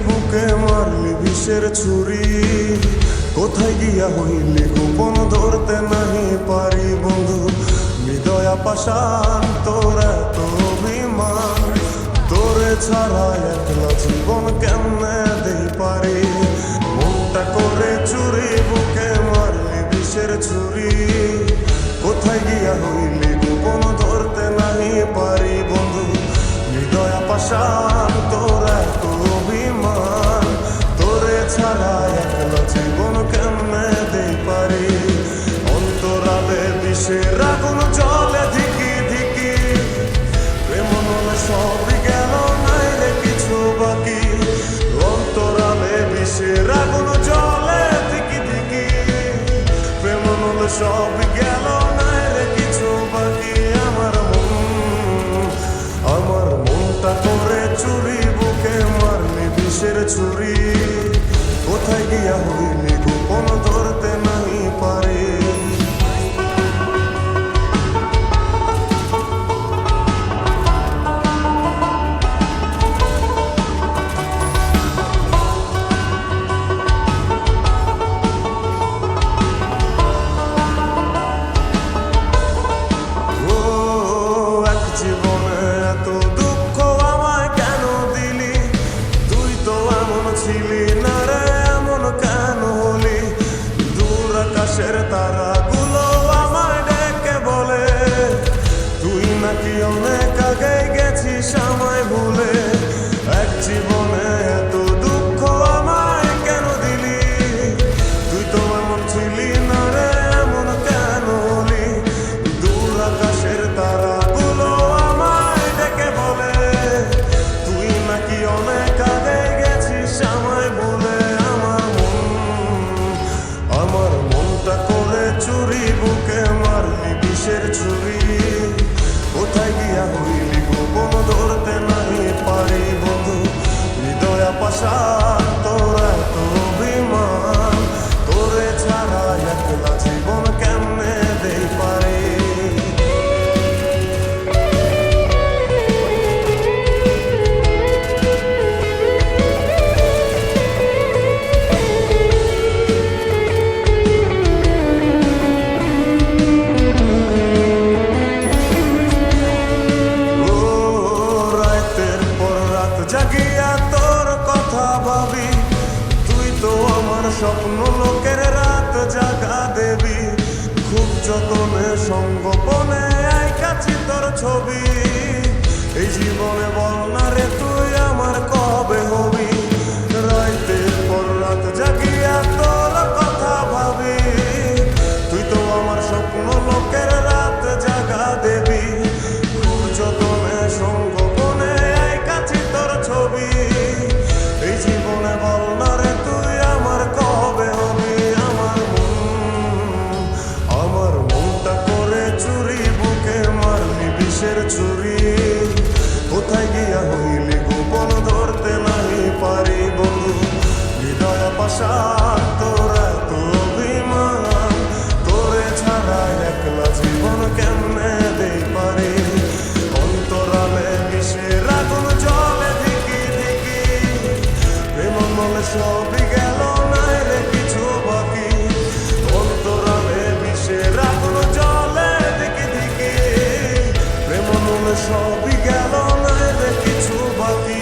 বুকে মারলি বিষের ছুরি, কোথায় গিয়া হইলি গোপন ধরতে নাহি পারি বন্ধু। হৃদয়া পাষাণ তোর এত অভিমান, তোরে ছাড়া একলা জীবন কেমনে দেই পারি। মনটা করে চুরি, বুকে মারলি বিষের ছুরি, কোথায় গিয়া হইলি গোপন ধরতে নাহি পারি বন্ধু। হৃদয়া পাষাণ তোর এত অভিমান, তোরে ছাড়া একলা জীবন কেমনে দেই পারি। অন্তরালে বিষের আগুন জ্বলে ধিকি ধিকি, প্রেম নলে সবই গেল নাই রে কিছু বাকি। অন্তরালে বিষের আগুন জ্বলে ধিকি ধিকি, প্রেম নলে সবই গেল নাই রে কিছু বাকি। আমার মনটা করে চুরি, বুকে মারলি বিষের ছুরি, কোথায় গিয়া হইলি গোপন ধরতে নাহি পারি। তারাগুলো আমায় ডেকে বলে, তুই নাকি অনেক আগে গেছিস আমায় ভুলে। এক জীবনে এত দুঃখ আমায় কেন দিলি, তুই তো এমন ছিলি না রে, এমন কেন হলি। দূর আকাশের তারাগুলো আমায় ডেকে বলে, তুই নাকি অনেক আগে গেছিস আমায় ভুলে। আমার মনটা করে চুরি, বুকে মারলি বিষের ছুরি, কোথায় গিয়া হইলি গোপন ধরতে নাহি পারি বন্ধু। হৃদয়া পাষাণ তোর এত অভিমান, তোরে ছাড়া একলা জীবন কেমনে দেই পারি। জাগিয়া তোর কথা ভাবি, তুই তো আমার স্বপ্ন লোকের রাত জাগা দেবী। খুব যতনে সঙ্গোপনে আইকাছি তোর ছবি, এই জীবনে বল না রে তুই আমার কবে হবি। রাতের পর রাত জাগিয়া তোর কথা ভাবি, তুই তো আমার স্বপ্ন লোকের রাত জাগা দেবী। খুব যতনে সঙ্গোপনে আইকাছি তোর ছবি, এই জীবনে বল না রে তুই আমার কবে হবি। আমার মনটা করে চুরি, বুকে মারলি বিষের ছুরি, কোথায় গিয়া হইলি গোপন ধরতে নাহি পারি বন্ধু। হৃদয়া পাষাণ তোর এত অভিমান, তোরে ছাড়া একলা জীবন কেমনে দেই পারি। অন্তরালে বিষের আগুন জ্বলে ধিকি ধিকি, প্রেম মলে সবই গেল নাই রে কিছু বাকি। অন্তরালে বিষের আগুন জ্বলে ধিকি ধিকি, প্রেম মলে সবই গেল নাই রে কিছু বাকি।